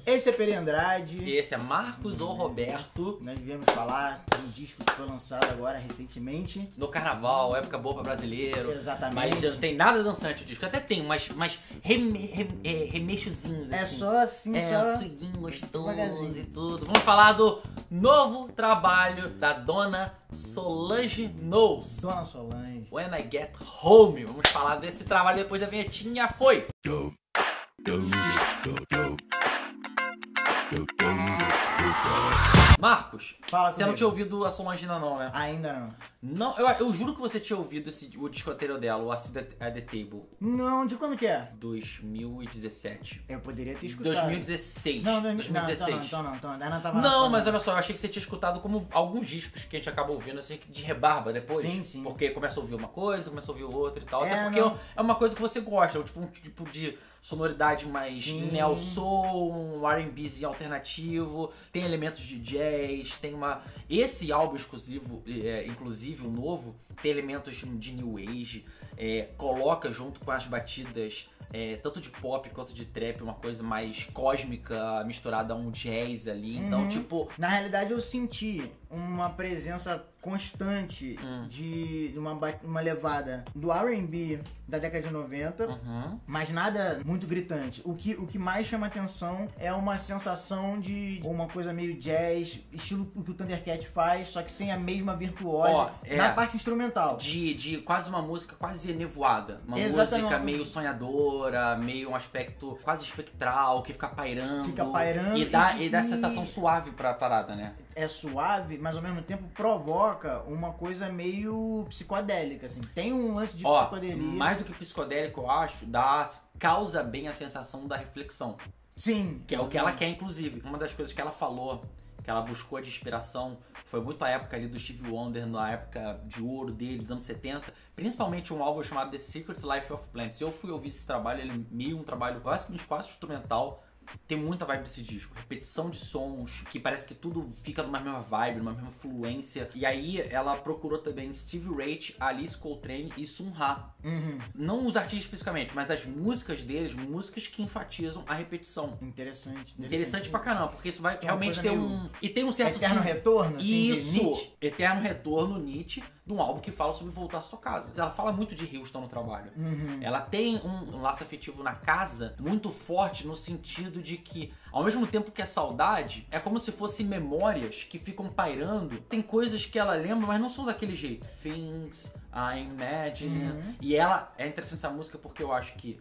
Esse é Peri Andrade. Esse é Marcos ou Roberto. Nós viemos falar de um disco que foi lançado agora recentemente. No carnaval, época boa pra brasileiro. Exatamente. Mas já não tem nada dançante o disco. Até tem, mas remexozinhos assim. É só assim, É, só um suguinho gostoso devagarzinho. e tudo. Vamos falar do novo trabalho da dona Solange Knowles. Dona Solange. When I Get Home. Vamos falar desse trabalho depois da vinhetinha. Foi! Marcos, Fala você não comigo. tinha ouvido a Solange ainda não, né? Ainda não. Não, eu juro que você tinha ouvido o disco anterior dela, o Acid at the Table, Não, de quando que é? 2017. Eu poderia ter escutado. 2016. Não, 2016. então não. Ainda não tava Não, na mas fama. olha só, eu achei que você tinha escutado como alguns discos que a gente acaba ouvindo assim de rebarba depois. Sim, sim. Porque começa a ouvir uma coisa, começa a ouvir outra e tal. É, Até porque não. é uma coisa que você gosta, um tipo de sonoridade mais Sim. neo soul, um R&Bzinho alternativo, tem elementos de jazz, tem uma... Esse álbum exclusivo, inclusive o novo, tem elementos de new age, coloca junto com as batidas tanto de pop quanto de trap, uma coisa mais cósmica, misturada a um jazz ali. Então, tipo... Na realidade, eu senti uma presença constante de uma levada do R&B da década de 90, mas nada muito gritante. O que mais chama atenção é uma sensação de uma coisa meio jazz, estilo o que o Thundercat faz, só que sem a mesma virtuose na parte instrumental. De quase uma música quase nevoada. Uma Exatamente. música meio sonhadora, meio um aspecto quase espectral, que fica pairando. E dá sensação suave pra parada, né? É suave, mas ao mesmo tempo provoca uma coisa meio psicodélica, assim. Tem um lance de psicodelia. Mais do que psicodélico, eu acho, causa bem a sensação da reflexão. Sim. Que é o que ela quer, inclusive. Uma das coisas que ela falou, que ela buscou de inspiração, foi muito a época ali do Stevie Wonder, na época de ouro dele, dos anos 70. Principalmente um álbum chamado The Secret Life of Plants. Eu fui ouvir esse trabalho, ele é meio um trabalho basicamente quase instrumental. Tem muita vibe desse disco, repetição de sons, que parece que tudo fica numa mesma vibe, numa mesma fluência. E aí ela procurou também Stevie Raitt, Alice Coltrane e Sun Ra. Não os artistas especificamente, mas as músicas deles, músicas que enfatizam a repetição. Interessante pra caramba, porque isso vai realmente ter E tem um certo... Eterno retorno, assim, Isso! de Nietzsche. Eterno retorno, Nietzsche, de um álbum que fala sobre voltar à sua casa. Ela fala muito de Houston no trabalho. Ela tem um laço afetivo na casa muito forte no sentido de que, ao mesmo tempo que é saudade, é como se fossem memórias que ficam pairando. Tem coisas que ela lembra, mas não são daquele jeito. Things I Imagine. E ela... É interessante essa música porque eu acho que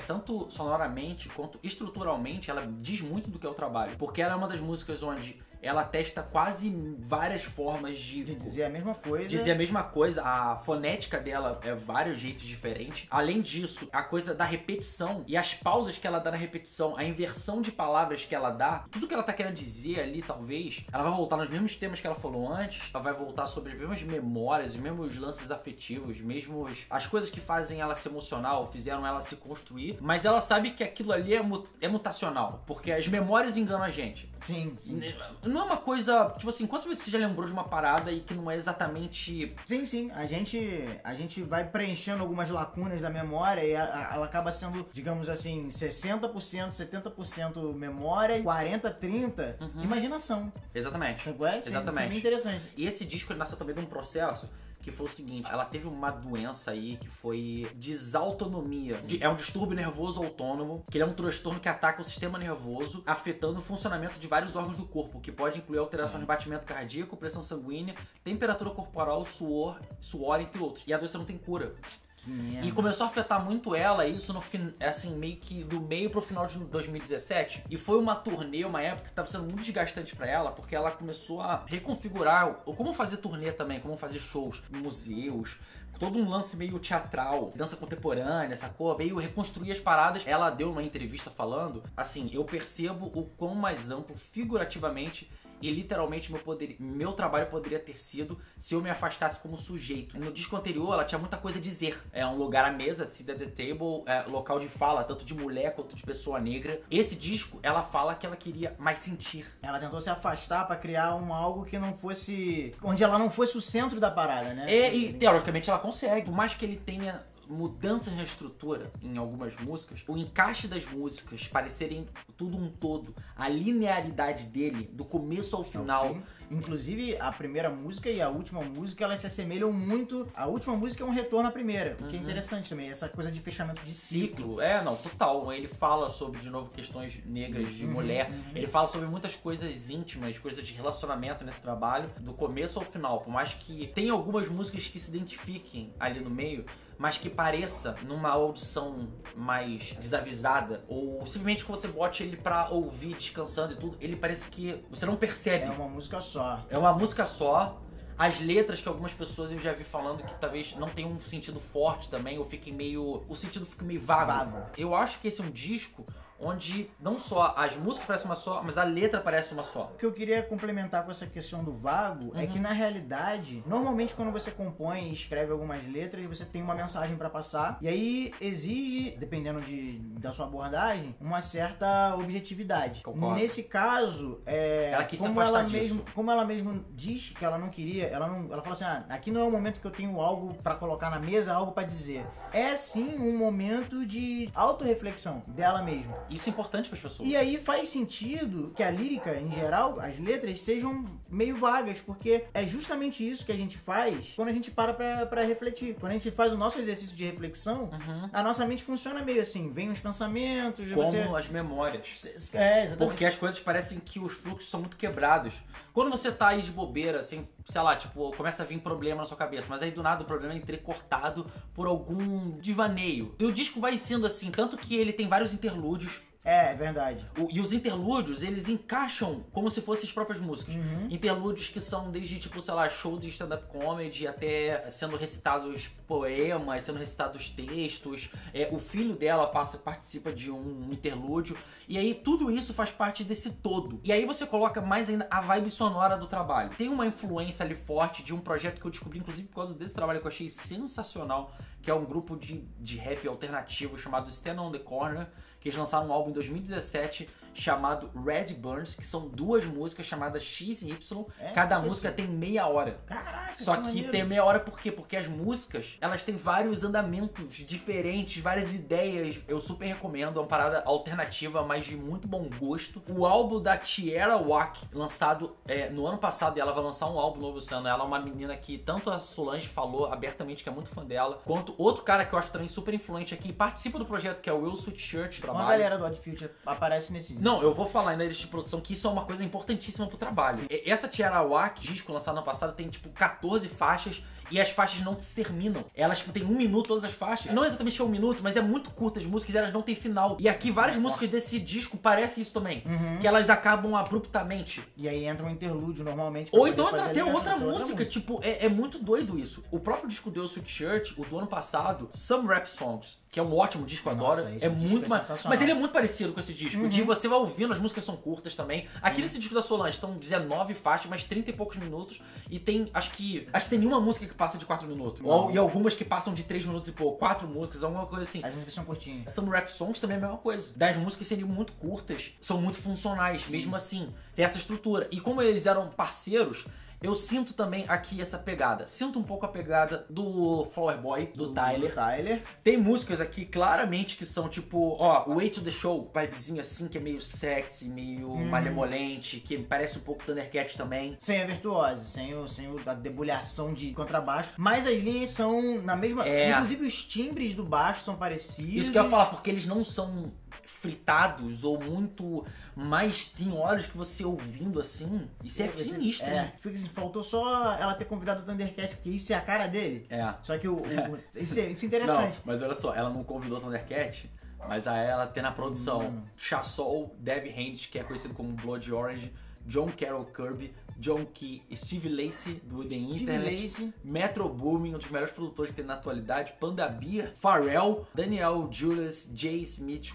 tanto sonoramente quanto estruturalmente, ela diz muito do que é o trabalho. Porque ela é uma das músicas onde ela testa quase várias formas de dizer a mesma coisa. Dizer a mesma coisa. A fonética dela é vários jeitos diferentes. Além disso, a coisa da repetição e as pausas que ela dá na repetição, a inversão de palavras que ela dá, tudo que ela tá querendo dizer ali, talvez, ela vai voltar nos mesmos temas que ela falou antes, ela vai voltar sobre as mesmas memórias, os mesmos lances afetivos, as coisas que fazem ela se emocionar ou fizeram ela se construir, mas ela sabe que aquilo ali é mutacional, porque as memórias enganam a gente. Sim. Não é uma coisa, tipo assim, quantas vezes você já lembrou de uma parada e que não é exatamente... Sim. A gente vai preenchendo algumas lacunas da memória e ela acaba sendo, digamos assim, 60%, 70% memória e 40%, 30% imaginação. Exatamente. Exatamente. Isso é bem interessante. E esse disco ele nasceu também de um processo que foi o seguinte, ela teve uma doença aí que foi desautonomia. É um distúrbio nervoso autônomo, que ele é um transtorno que ataca o sistema nervoso, afetando o funcionamento de vários órgãos do corpo, que pode incluir alterações de batimento cardíaco, pressão sanguínea, temperatura corporal, suor, entre outros. E a doença não tem cura. E começou a afetar muito ela, isso no assim, meio que do meio pro final de 2017. E foi uma turnê, uma época que tava sendo muito desgastante pra ela, porque ela começou a reconfigurar como fazer turnê também, como fazer shows em museus, todo um lance meio teatral, dança contemporânea, sacou? Meio reconstruir as paradas. Ela deu uma entrevista falando, assim, eu percebo o quão mais amplo, figurativamente, e literalmente meu trabalho poderia ter sido se eu me afastasse como sujeito. No disco anterior ela tinha muita coisa a dizer. É um lugar à mesa, Seat at the Table, local de fala, tanto de mulher quanto de pessoa negra. Esse disco, ela fala que ela queria mais sentir. Ela tentou se afastar pra criar algo que não fosse... onde ela não fosse o centro da parada, né? E teoricamente ela consegue. Por mais que ele tenha mudanças na estrutura em algumas músicas, o encaixe das músicas parecerem tudo um todo, a linearidade dele, do começo ao final. Inclusive, a primeira música e a última música, elas se assemelham muito. A última música é um retorno à primeira, o que é interessante também, essa coisa de fechamento de ciclo. Não, total. Ele fala sobre, de novo, questões negras de mulher. Ele fala sobre muitas coisas íntimas, coisas de relacionamento nesse trabalho, do começo ao final. Por mais que tenha algumas músicas que se identifiquem ali no meio, mas que pareça numa audição mais desavisada, ou simplesmente que você bote ele pra ouvir descansando e tudo, ele parece que você não percebe. É uma música só. É uma música só. As letras que algumas pessoas eu já vi falando que talvez não tenham um sentido forte também, ou fiquem meio... o sentido fica meio vago. Eu acho que esse é um disco onde não só as músicas parecem uma só, mas a letra parece uma só. O que eu queria complementar com essa questão do vago é que, na realidade, normalmente quando você compõe e escreve algumas letras, você tem uma mensagem pra passar, e aí exige, dependendo da sua abordagem, uma certa objetividade. Concordo. Nesse caso, ela quis se afastar disso. Como ela mesma diz que ela não queria, ela fala assim, aqui não é o momento que eu tenho algo pra colocar na mesa, algo pra dizer. É sim um momento de autorreflexão dela mesma. Isso é importante para as pessoas. E aí faz sentido que a lírica, em geral, as letras, sejam meio vagas, porque é justamente isso que a gente faz quando a gente para pra refletir. Quando a gente faz o nosso exercício de reflexão, a nossa mente funciona meio assim, vem os pensamentos... Como as memórias. Exatamente. Porque as coisas parecem que os fluxos são muito quebrados. Quando você tá aí de bobeira, assim, sei lá, tipo, começa a vir problema na sua cabeça, mas aí do nada o problema é entrecortado por algum divaneio. E o disco vai sendo assim, tanto que ele tem vários interlúdios. É verdade. E os interlúdios, eles encaixam como se fossem as próprias músicas. Interlúdios que são desde, tipo, sei lá, show de stand-up comedy até sendo recitados poemas, sendo recitados textos. O filho dela participa de um interlúdio. E aí tudo isso faz parte desse todo. E aí você coloca mais ainda a vibe sonora do trabalho. Tem uma influência ali forte de um projeto que eu descobri, inclusive, por causa desse trabalho que eu achei sensacional, que é um grupo de rap alternativo chamado Stand on the Corner, que eles lançaram um álbum em 2017 chamado Red Burns, que são 2 músicas chamadas X e Y. Cada música tem meia hora. Caraca, só que tem meia hora por quê? Porque as músicas, elas têm vários andamentos diferentes, várias ideias. Eu super recomendo, é uma parada alternativa, mas de muito bom gosto. O álbum da Tierra Whack, lançado no ano passado, e ela vai lançar um álbum novo esse ano. Ela é uma menina que tanto a Solange falou abertamente que é muito fã dela, quanto outro cara que eu acho também super influente aqui, participa do projeto, que é o Will Sweatshirt. Uma galera do Odd Future aparece nesse disco. Não, eu vou falar ainda de produção, que isso é uma coisa importantíssima pro trabalho. Essa Tierra Whack, disco lançado no ano passado, tem tipo 14 faixas. E as faixas não se terminam. Elas, tipo, tem 1 minuto todas as faixas. Não exatamente 1 minuto, mas é muito curta as músicas e elas não tem final. E aqui várias músicas desse disco parecem isso também. Que elas acabam abruptamente. E aí entra um interlúdio normalmente. Ou então entra até outra música. Tipo, é muito doido isso. O próprio disco do Sweatshirt, o do ano passado, Some Rap Songs, que é um ótimo disco, adoro. É muito mais. Mas ele é muito parecido com esse disco. De você vai ouvindo, as músicas são curtas também. Aqui nesse disco da Solange estão 19 faixas, mais 30 e poucos minutos. E tem, acho que tem nenhuma música que passa de 4 minutos. E algumas que passam de 3 minutos e pouco, 4 músicas, alguma coisa assim. As músicas são curtinhas. Some Rap Songs também é a mesma coisa. 10 músicas seriam muito curtas, são muito funcionais, mesmo assim. Tem essa estrutura. E como eles eram parceiros, eu sinto também aqui essa pegada. Sinto um pouco a pegada do Flower Boy, do Tyler. Tem músicas aqui claramente que são tipo, Way to the Show, vibezinho assim, que é meio sexy, meio malemolente, que parece um pouco Thundercat também. Sem a virtuose, sem a debulhação de contrabaixo. Mas as linhas são na mesma... Inclusive os timbres do baixo são parecidos. Isso que eu ia falar, porque eles não são fritados ou muito... Mas tem horas que você ouvindo assim, isso é sinistro, né? Fica assim, faltou só ela ter convidado o Thundercat, porque isso é a cara dele. Só que isso é interessante. Não, mas olha só, ela não convidou o Thundercat, mas a ela tem na produção Chassol, Dev Hand, que é conhecido como Blood Orange, John Carroll Kirby, John Key, Steve Lacy, do The Internet, Metro Boomin, um dos melhores produtores que tem na atualidade, Panda Beer, Pharrell, Daniel Julius, Jay Smith,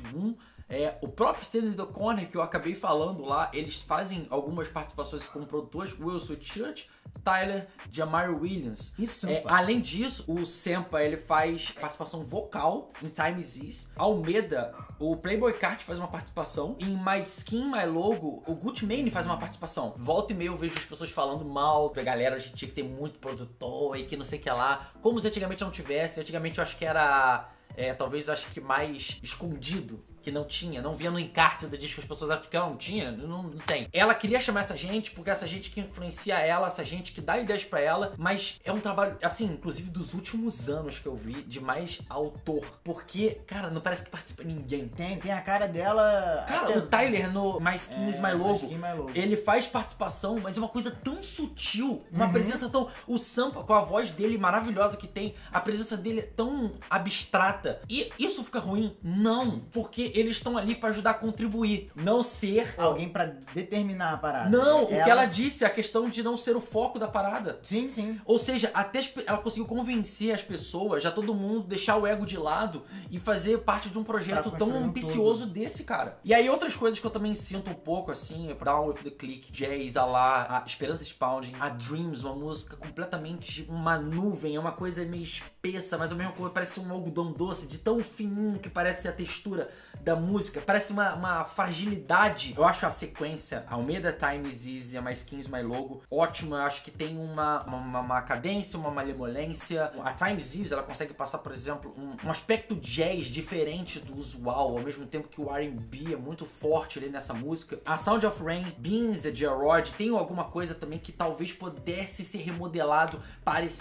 O próprio Stanley O'Connor, que eu acabei falando lá, eles fazem algumas participações como produtores, Will Sweatshirt, Tyler, Jamari Williams. E Sampa. Além disso, o Sampa, ele faz participação vocal em Time Is Easy. Almeida, o Playboy Cart faz uma participação. Em My Skin, My Logo, o Gucci Mane faz uma participação. Volta e meia eu vejo as pessoas falando mal da galera, a gente tinha que ter muito produtor e que não sei o que lá. Como se antigamente não tivesse. Antigamente eu acho que era... talvez acho que mais escondido, que não tinha, não via no encarte do disco, as pessoas acham que ela não tinha, não tem. Ela queria chamar essa gente, porque essa gente que influencia ela, essa gente que dá ideias pra ela, mas é um trabalho, assim, inclusive dos últimos anos que eu vi, de mais autor, porque, cara, não parece que participa ninguém. Tem a cara dela... Cara, o Tyler no My Skin Is My Logo, My Logo, ele faz participação, mas é uma coisa tão sutil, uma presença tão... O Sampa, com a voz dele maravilhosa que tem, a presença dele é tão abstrata. E isso fica ruim? Não, porque eles estão ali pra ajudar a contribuir, não ser... alguém pra determinar a parada. Não, o que ela disse, a questão de não ser o foco da parada. Sim, sim. Ou seja, até ela conseguiu convencer as pessoas, já todo mundo deixar o ego de lado e fazer parte de um projeto tão ambicioso desse, cara. E aí outras coisas que eu também sinto um pouco, assim, Down With The Click, Jazz, a Esperança Spalding, a Dreams, uma música completamente uma nuvem, é uma coisa meio espessa, mas ao mesmo tempo parece um algodão doce, de tão fininho que parece a textura da música, parece uma fragilidade. Eu acho a sequência Almeida, Time Is Easy, My Skin Is My Logo ótima. Eu acho que tem uma cadência, uma malemolência. A Time Is Easy, ela consegue passar, por exemplo, um aspecto jazz diferente do usual, ao mesmo tempo que o R&B é muito forte ali nessa música. A Sound of Rain, Beans, de Rod, tem alguma coisa também que talvez pudesse ser remodelado,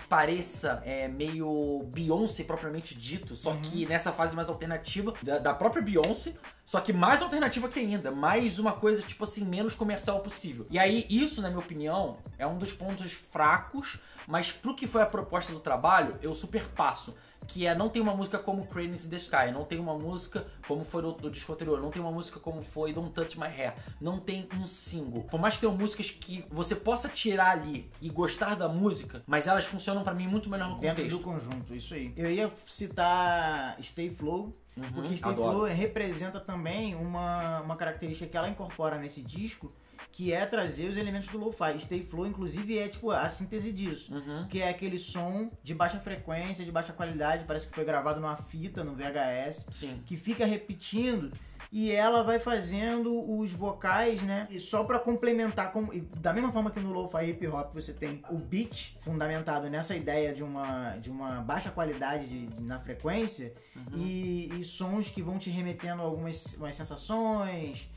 pareça meio Beyoncé propriamente dito, só que nessa fase mais alternativa da própria Beyoncé, só que mais alternativa que ainda, mais uma coisa, tipo assim, menos comercial possível. E aí, isso, na minha opinião, é um dos pontos fracos, mas pro que foi a proposta do trabalho, eu super passo. Que não tem uma música como Cranes in the Sky, não tem uma música como foi do disco anterior, não tem uma música como foi Don't Touch My Hair, não tem um single. Por mais que tenham músicas que você possa tirar ali e gostar da música, mas elas funcionam pra mim muito melhor no contexto. Dentro do conjunto, isso aí. Eu ia citar Stay Flow, porque Stay Flow representa também uma característica que ela incorpora nesse disco, que é trazer os elementos do lo-fi. Stay Flow, inclusive, é tipo a síntese disso. Que é aquele som de baixa frequência, de baixa qualidade, parece que foi gravado numa fita, no VHS, que fica repetindo. E ela vai fazendo os vocais, né? E só pra complementar, da mesma forma que no lo-fi hip hop você tem o beat fundamentado nessa ideia de uma baixa qualidade na frequência, e sons que vão te remetendo a algumas sensações,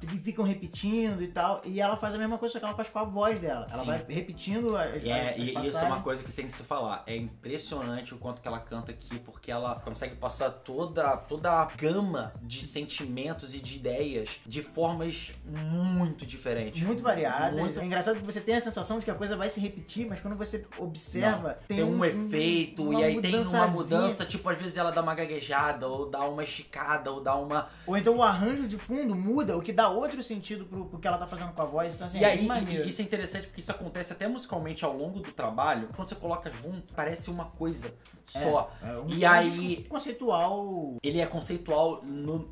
que ficam repetindo e tal, e ela faz a mesma coisa, só que ela faz com a voz dela. Ela vai repetindo as passagens. Isso é uma coisa que tem que se falar. É impressionante o quanto que ela canta aqui, porque ela consegue passar toda a gama de sentimentos e de ideias de formas muito diferentes. Muito variadas. É engraçado que você tem a sensação de que a coisa vai se repetir, mas quando você observa, tem um efeito, e aí tem uma mudança, tipo, às vezes ela dá uma gaguejada, ou dá uma esticada, ou dá uma... Ou então o arranjo de fundo muda, o que dá outro sentido pro que ela tá fazendo com a voz. Então, assim, e aí, isso é interessante porque isso acontece até musicalmente ao longo do trabalho. Quando você coloca junto, parece uma coisa só. E aí... conceitual. Ele é conceitual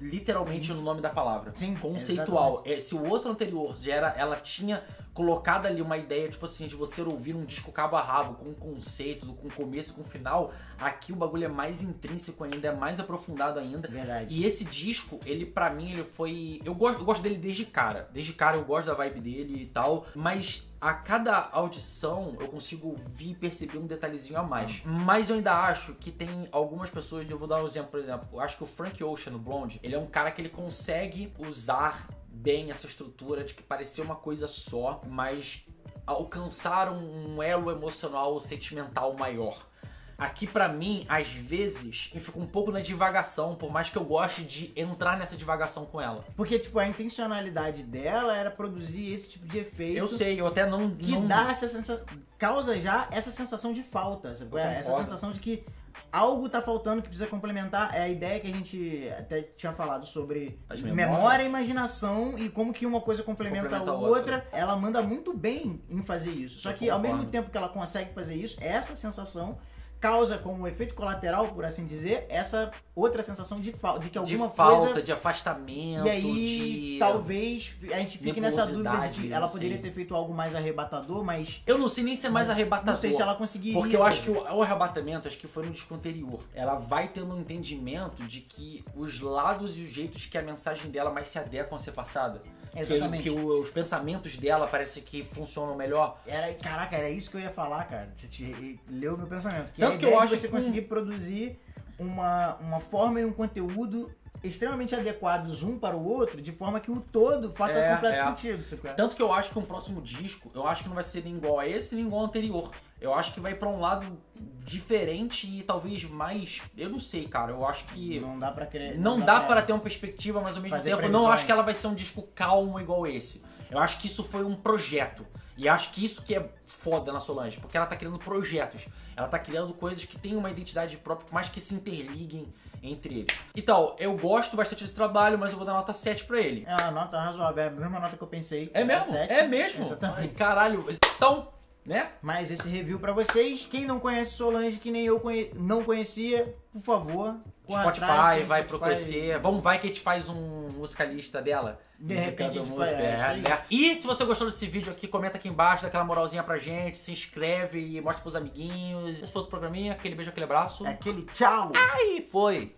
literalmente no nome da palavra. Sim, conceitual. Se o outro anterior já era... Ela tinha colocado ali uma ideia, tipo assim, de você ouvir um disco cabo a rabo, com um conceito, com começo e com final. Aqui o bagulho é mais intrínseco ainda, é mais aprofundado ainda. Verdade. E esse disco, ele pra mim, ele foi... Eu gosto dele desde cara. Desde cara eu gosto da vibe dele e tal, mas... A cada audição eu consigo ouvir e perceber um detalhezinho a mais. Mas eu ainda acho que tem algumas pessoas, eu vou dar um exemplo, por exemplo, eu acho que o Frank Ocean, no Blonde, ele é um cara que ele consegue usar bem essa estrutura de que parecia uma coisa só, mas alcançar um elo emocional, sentimental maior. Aqui pra mim, às vezes, eu fico um pouco na divagação, por mais que eu goste de entrar nessa divagação com ela. Porque, tipo, a intencionalidade dela era produzir esse tipo de efeito. Eu sei, eu até não... Que dá essa sensação... Causa já essa sensação de falta, sabe? Essa sensação de que algo tá faltando que precisa complementar. É a ideia que a gente até tinha falado sobre memória e imaginação e como que uma coisa complementa a outra. Ela manda muito bem em fazer isso. Só que ao mesmo tempo que ela consegue fazer isso, essa sensação causa como efeito colateral, por assim dizer, essa outra sensação de que alguma de falta, coisa... de afastamento, E aí, talvez a gente fique nessa dúvida de que ela poderia sei. ter feito algo mais arrebatador, mas... Eu não sei nem se é mais arrebatador. Não sei se ela conseguiria. Porque eu acho que o arrebatamento, acho que foi no disco anterior. Ela vai tendo um entendimento de que os lados e os jeitos que a mensagem dela mais se adequam a ser passada. Exatamente. Que os pensamentos dela parece que funcionam melhor. Caraca, era isso que eu ia falar, cara. Você leu o meu pensamento. Que Tanto a que ideia eu de acho você que conseguir produzir uma forma e um conteúdo extremamente adequados um para o outro, de forma que o todo faça completo sentido. Tanto que eu acho que um próximo disco, eu acho que não vai ser nem igual a esse, nem igual ao anterior. Eu acho que vai pra um lado diferente e talvez mais... Eu não sei, cara. Eu acho que... Não dá pra querer... Não dá pra ter uma perspectiva, mas ao mesmo tempo eu não acho que ela vai ser um disco calmo igual esse. Eu acho que isso foi um projeto. E acho que isso que é foda na Solange, porque ela tá criando projetos. Ela tá criando coisas que têm uma identidade própria, mas que se interliguem entre eles. Então, eu gosto bastante desse trabalho, mas eu vou dar nota 7 pra ele. É uma nota razoável, é a mesma nota que eu pensei. É mesmo? 7. É mesmo? Exatamente. Ai, caralho. Então, né? Mas esse review pra vocês, quem não conhece Solange, que nem eu não conhecia, por favor, Spotify, vai pro PC. Vamos, vai que a gente faz um musicalista dela. De repente a gente faz, né? E se você gostou desse vídeo aqui, comenta aqui embaixo, dá aquela moralzinha pra gente, se inscreve e mostra pros amiguinhos. Esse foi outro programinha, aquele beijo, aquele abraço. Aquele tchau! Ai, foi!